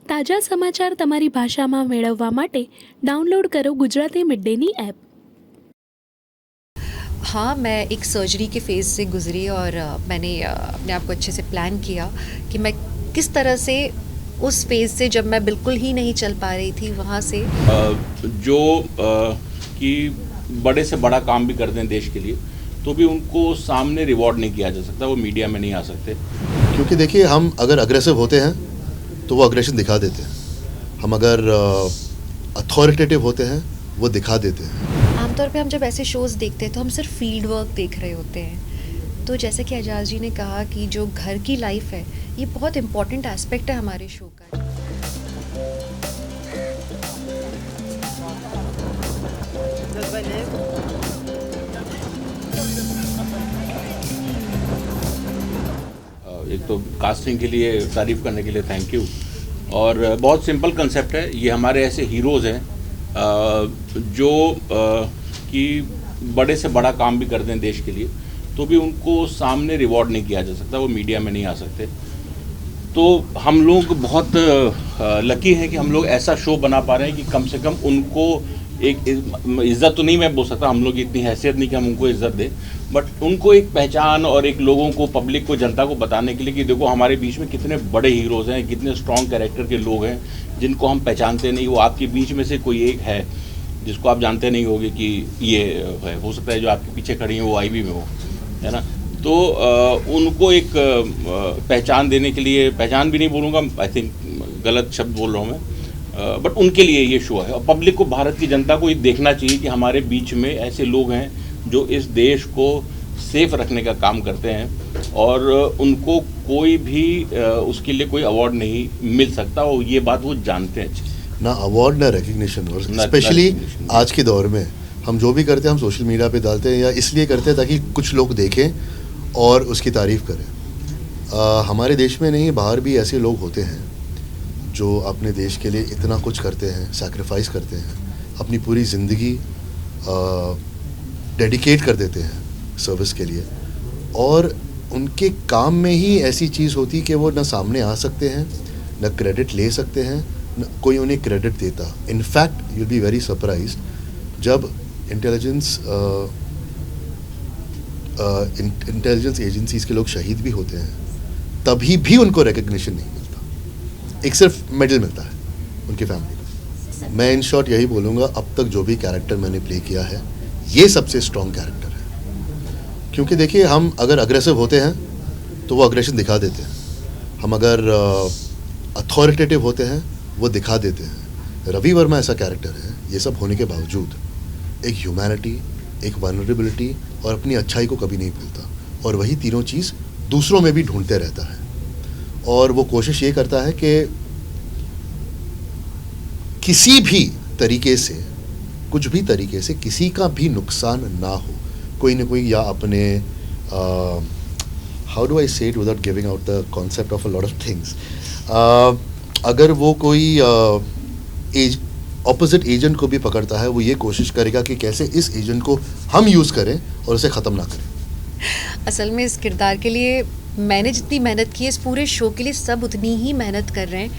તાજા સમાચાર તમારી ભાષામાં મેળવવા માટે ડાઉનલોડ કરો ગુજરાતી મિડ ડેની એપ। हाँ, मैं एक सर्जरी के फ़ेज़ से गुज़री और मैंने अपने आप को अच्छे से प्लान किया कि मैं किस तरह से उस फ़ेज़ से, जब मैं बिल्कुल ही नहीं चल पा रही थी, वहाँ से जो कि बड़े से बड़ा काम भी करते हैं देश के लिए, तो भी उनको सामने रिवॉर्ड नहीं किया जा सकता, वो मीडिया में नहीं आ सकते। क्योंकि देखिए, हम अगर अग्रेसिव होते हैं तो वो अग्रेशन दिखा देते हैं, हम अगर अथॉरिटेटिव होते हैं वो दिखा देते हैं। आमतौर पे हम जब ऐसे शोज़ देखते हैं तो हम सिर्फ फील्ड वर्क देख रहे होते हैं। तो जैसे कि एजाज जी ने कहा कि जो घर की लाइफ है, ये बहुत इम्पॉर्टेंट एस्पेक्ट है हमारे शो का। एक तो कास्टिंग के लिए तारीफ़ करने के लिए थैंक यू। और बहुत सिंपल कंसेप्ट है, ये हमारे ऐसे हीरोज़ हैं जो कि बड़े से बड़ा काम भी करते हैं देश के लिए, तो भी उनको सामने रिवॉर्ड नहीं किया जा सकता, वो मीडिया में नहीं आ सकते। तो हम लोग बहुत लकी हैं कि हम लोग ऐसा शो बना पा रहे हैं कि कम से कम उनको एक इज़्ज़त तो नहीं मैं बोल सकता, हम लोग इतनी हैसियत नहीं कि हम उनको इज़्ज़त दें, बट उनको एक पहचान और एक लोगों को, पब्लिक को, जनता को बताने के लिए कि देखो हमारे बीच में कितने बड़े हीरोज़ हैं, कितने स्ट्रॉन्ग कैरेक्टर के लोग हैं जिनको हम पहचानते नहीं। वो आपके बीच में से कोई एक है जिसको आप जानते नहीं होगे कि ये है, हो सकता है जो आपके पीछे खड़ी हैं वो आईवी में हो, है ना। तो उनको एक पहचान देने के लिए, पहचान भी नहीं बोलूँगा, आई थिंक गलत शब्द बोल रहा हूँ मैं, बट उनके लिए ये शो है। और पब्लिक को, भारत की जनता को ये देखना चाहिए कि हमारे बीच में ऐसे लोग हैं जो इस देश को सेफ रखने का काम करते हैं और उनको कोई भी उसके लिए कोई अवार्ड नहीं मिल सकता, और ये बात वो जानते हैं अच्छे से। ना अवार्ड ना रिकग्निशन, और स्पेशली आज के दौर में हम जो भी करते हैं हम सोशल मीडिया पे डालते हैं, या इसलिए करते हैं ताकि कुछ लोग देखें और उसकी तारीफ़ करें। हमारे देश में नहीं, बाहर भी ऐसे लोग होते हैं जो अपने देश के लिए इतना कुछ करते हैं, सैक्रिफाइस करते हैं, अपनी पूरी ज़िंदगी डेडिकेट कर देते हैं सर्विस के लिए, और उनके काम में ही ऐसी चीज़ होती कि वो ना सामने आ सकते हैं, ना क्रेडिट ले सकते हैं, न कोई उन्हें क्रेडिट देता। In fact you'll be very surprise, जब इंटेलिजेंस एजेंसीज़ के लोग शहीद भी होते हैं तभी भी उनको रिकग्निशन नहीं मिलता, एक सिर्फ मेडल मिलता है उनकी फैमिली को। मैं इन शॉर्ट यही बोलूँगा, अब तक जो भी कैरेक्टर मैंने प्ले किया है ये सबसे स्ट्रॉन्ग कैरेक्टर है। क्योंकि देखिए, हम अगर अग्रेसिव होते हैं तो वो अग्रेशन दिखा देते हैं, हम अगर अथॉरिटेटिव होते हैं वो दिखा देते हैं। रवि वर्मा ऐसा कैरेक्टर है, ये सब होने के बावजूद एक ह्यूमैनिटी, एक वल्नरेबिलिटी और अपनी अच्छाई को कभी नहीं भूलता, और वही तीनों चीज़ दूसरों में भी ढूंढते रहता है। और वो कोशिश ये करता है कि किसी भी तरीके से, कुछ भी तरीके से किसी का भी नुकसान ना हो, कोई ना कोई, या अपने हाउ डू आई से it without giving out the concept of a lot of things, अगर वो कोई ऑपोजिट एजेंट को भी पकड़ता है, वो ये कोशिश करेगा कि कैसे इस एजेंट को हम यूज़ करें और उसे ख़त्म ना करें। असल में इस किरदार के लिए मैंने जितनी मेहनत की है, इस पूरे शो के लिए सब उतनी ही मेहनत कर रहे हैं।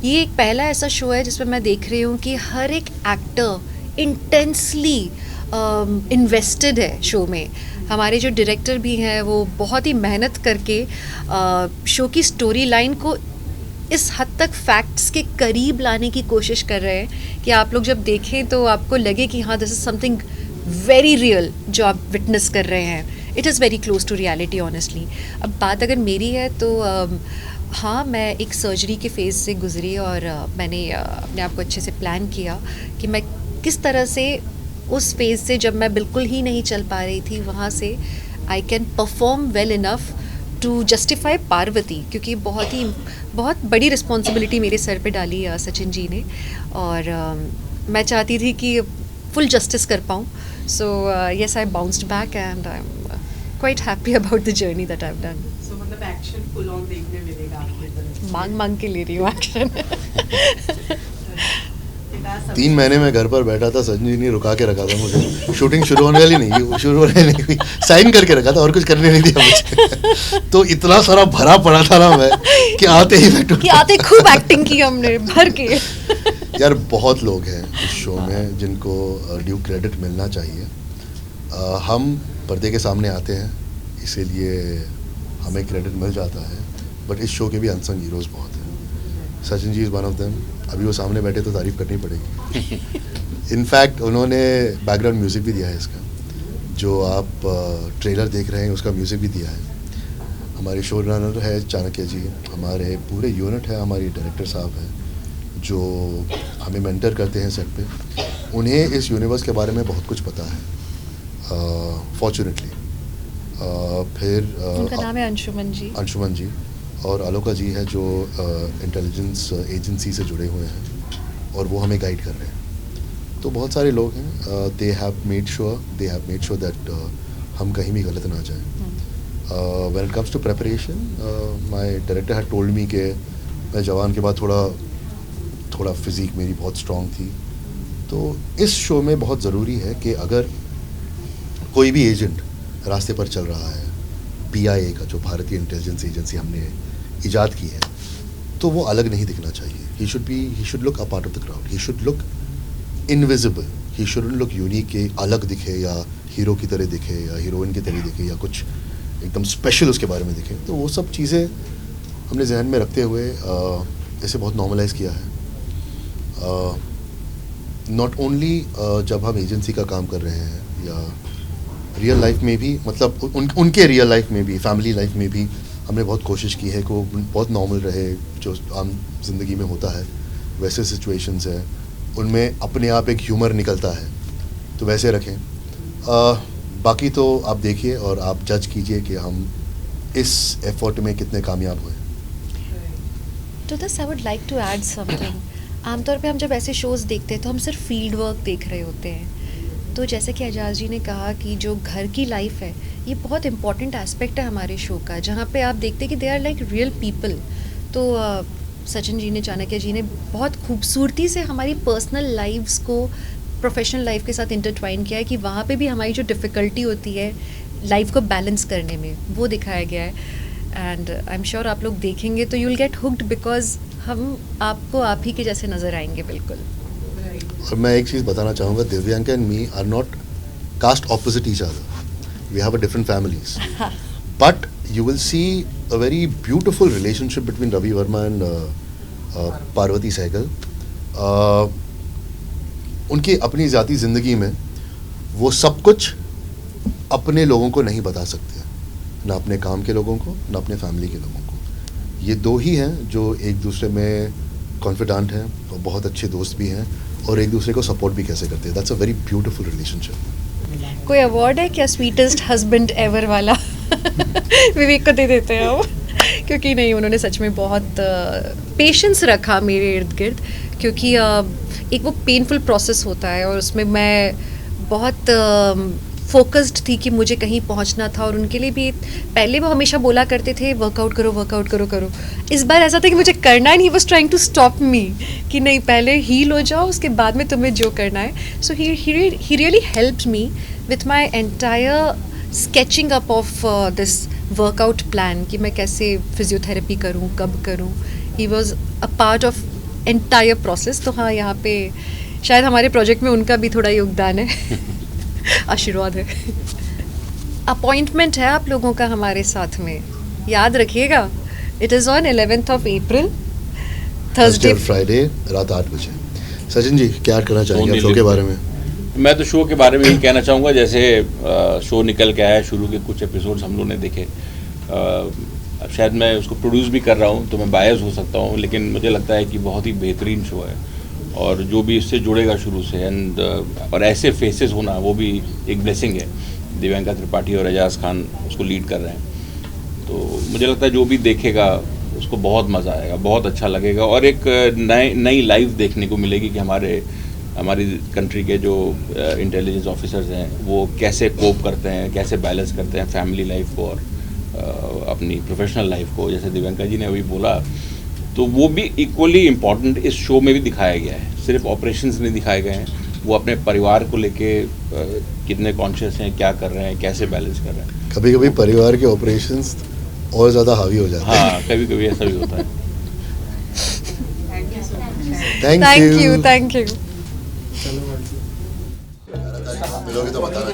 ये एक पहला ऐसा शो है जिसमें मैं देख रही हूँ कि हर एक एक्टर इंटेंसली इन्वेस्टेड है शो में। हमारे जो डायरेक्टर भी हैं वो बहुत ही मेहनत करके शो की स्टोरी लाइन को इस हद तक फैक्ट्स के करीब लाने की कोशिश कर रहे हैं कि आप लोग जब देखें तो आपको लगे कि हाँ, this is something very real जो आप विटनेस कर रहे हैं। It is very close to reality honestly. अब बात अगर मेरी है तो हाँ, मैं एक सर्जरी के फ़ेज़ से गुज़री और मैंने अपने आप को अच्छे से प्लान किया कि मैं किस तरह से उस फ़ेज़ से, जब मैं बिल्कुल ही नहीं चल पा रही थी, वहाँ से I can perform well enough to justify Parvati, क्योंकि बहुत बड़ी रिस्पॉन्सिबिलिटी मेरे सर पे डाली सचिन जी ने, और मैं चाहती थी कि फुल जस्टिस कर पाऊँ। So yes, I bounced back and I am quite happy about the journey that I have done. So मतलब एक्शन फुल ऑन देखने मिलेगा आपको? मांग के ले रही हूँ एक्शन। 3 महीने में घर पर बैठा था, सचिन जी ने रुका के रखा था मुझे, शूटिंग शुरू होने वाली नहीं, शुरू होने नहीं हुई, साइन करके रखा था और कुछ करने नहीं दिया मुझे। तो इतना सारा भरा पड़ा था ना मैं कि आते ही मैं कि आते खूब एक्टिंग की हमने भर के। यार बहुत लोग हैं इस शो में जिनको ड्यू क्रेडिट मिलना चाहिए। हम पर्दे के सामने आते हैं इसीलिए हमें क्रेडिट मिल जाता है, बट इस शो के भी अनसंग हीरोज़ बहुत हैं। Sachin ji is one of them. अभी वो सामने बैठे तो तारीफ़ करनी पड़ेगी। इनफैक्ट उन्होंने बैकग्राउंड म्यूज़िक भी दिया है इसका, जो आप ट्रेलर देख रहे हैं उसका म्यूज़िक भी दिया है। हमारे शो रनर है चाणक्य जी, हमारे पूरे यूनिट है, हमारी डायरेक्टर साहब हैं जो हमें मेंटर करते हैं सेट पे। उन्हें इस यूनिवर्स के बारे में बहुत कुछ पता है फॉर्चुनेटली। फिर उनका नाम है अंशुमन जी और आलोका जी है जो इंटेलिजेंस एजेंसी से जुड़े हुए हैं और वो हमें गाइड कर रहे हैं। तो बहुत सारे लोग हैं, they have made sure that हम कहीं भी गलत ना जाएं। When it comes to preparation, my director had told me कि मैं जवान के बाद थोड़ा फिज़िक मेरी बहुत स्ट्रॉन्ग थी। तो इस शो में बहुत ज़रूरी है कि अगर कोई भी एजेंट रास्ते पर चल रहा है, PIA का जो भारतीय इंटेलिजेंस एजेंसी हमने इजाद की है, तो वो अलग नहीं दिखना चाहिए। He should look a part of the crowd, he should look invisible, he shouldn't look unique के अलग दिखे या हीरो की तरह दिखे या हीरोइन की तरह दिखे या कुछ एकदम स्पेशल उसके बारे में दिखे। तो वो सब चीज़ें हमने जहन में रखते हुए इसे बहुत नॉर्मलाइज किया है। नॉट ओनली जब हम एजेंसी का काम कर रहे हैं या रियल लाइफ में भी, मतलब उनके रियल लाइफ में भी, फैमिली लाइफ में भी हमने बहुत कोशिश की है कि वो बहुत नॉर्मल रहे, जो आम जिंदगी में होता है वैसे सिचुएशंस है, उनमें अपने आप एक ह्यूमर निकलता है, तो वैसे रखें। बाकी तो आप देखिए और आप जज कीजिए कि हम इस एफर्ट में कितने कामयाब हुए। To this I would like to add something. आमतौर पे हम जब ऐसे शोज़ देखते हैं तो हम सिर्फ फील्ड वर्क देख रहे होते हैं। तो जैसे कि एजाज जी ने कहा कि जो घर की लाइफ है ये बहुत इंपॉर्टेंट एस्पेक्ट है हमारे शो का, जहाँ पे आप देखते हैं कि they are like real people. तो सचिन जी ने, चाणक्य जी ने बहुत खूबसूरती से हमारी पर्सनल लाइव्स को प्रोफेशनल लाइफ के साथ इंटरट्वाइन किया है कि वहाँ पे भी हमारी जो डिफ़िकल्टी होती है लाइफ को बैलेंस करने में, वो दिखाया गया है। एंड आई एम श्योर आप लोग देखेंगे तो you will get hooked, because हम आपको आप ही के जैसे नज़र आएंगे बिल्कुल। और मैं एक चीज़ बताना चाहूँगा, Divyanka and me are not cast opposite each other, we have a different families, but you will see a very beautiful relationship between Ravi Verma and Parvati Sehgal. उनकी अपनी ज़ाती ज़िंदगी में वो सब कुछ अपने लोगों को नहीं बता सकते, ना अपने काम के लोगों को ना अपने फैमिली के लोगों को। ये दो ही हैं जो एक दूसरे में कॉन्फिडेंट हैं और बहुत अच्छे दोस्त भी हैं और एक दूसरे को सपोर्ट भी कैसे करते हैं। That's a very beautiful relationship. कोई अवार्ड है क्या स्वीटेस्ट हस्बैंड एवर वाला? विवेक को दे देते हैं हम, क्योंकि नहीं, उन्होंने सच में बहुत पेशेंस रखा मेरे इर्द गिर्द, क्योंकि एक वो पेनफुल प्रोसेस होता है और उसमें मैं बहुत फोकस्ड थी कि मुझे कहीं पहुंचना था। और उनके लिए भी पहले वो हमेशा बोला करते थे वर्कआउट करो। इस बार ऐसा था कि मुझे करना ही नहीं, was trying to stop me कि नहीं, पहले हील हो जाओ, उसके बाद में तुम्हें जो करना है। So he really helped me with my entire sketching up of this workout plan कि मैं कैसे फिजियोथेरेपी करूं, कब करूं। He was a part of entire process. तो हाँ, यहाँ पे शायद हमारे प्रोजेक्ट में उनका भी थोड़ा योगदान है। आशीर्वाद है। अपॉइंटमेंट है आप लोगों का हमारे साथ में, याद रखिएगा। It is on 11th of April, Thursday Friday रात 8 बजे। सचिन जी क्या करना चाहेंगे शो के बारे में? मैं तो शो के बारे में ही कहना चाहूँगा, जैसे शो निकल के आया, शुरू के कुछ एपिसोड्स हम लोगों ने देखे। अब शायद मैं उसको प्रोड्यूस भी कर रहा हूँ तो मैं बायस हो सकता हूँ, लेकिन मुझे लगता है कि बहुत ही बेहतरीन शो है और जो भी इससे जुड़ेगा शुरू से एंड और ऐसे फेसेस होना वो भी एक ब्लेसिंग है। दिव्यांका त्रिपाठी और एजाज खान उसको लीड कर रहे हैं, तो मुझे लगता है जो भी देखेगा उसको बहुत मज़ा आएगा, बहुत अच्छा लगेगा और एक नई लाइफ देखने को मिलेगी कि हमारी कंट्री के जो इंटेलिजेंस ऑफिसर्स हैं वो कैसे कोप करते हैं, कैसे बैलेंस करते हैं फैमिली लाइफ को और अपनी प्रोफेशनल लाइफ को। जैसे दिव्यांका जी ने अभी बोला, तो वो भी इक्वली इम्पॉर्टेंट इस शो में भी दिखाया गया है। सिर्फ ऑपरेशंस नहीं दिखाए गए हैं, वो अपने परिवार को लेके कितने कॉन्शियस हैं, क्या कर रहे हैं, कैसे बैलेंस कर रहे हैं। कभी कभी परिवार के ऑपरेशंस और ज़्यादा हावी हो जाते हैं। हाँ, कभी कभी ऐसा भी होता है। Thank you thank you. मिलोगे तो बताना।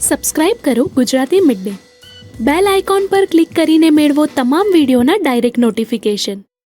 સબસ્ક્રાઇબ કરો Gujarati mid day. Bell icon પર ક્લિક કરીને મેળવો તમામ વિડીયોના ડાયરેક્ટ નોટિફિકેશન.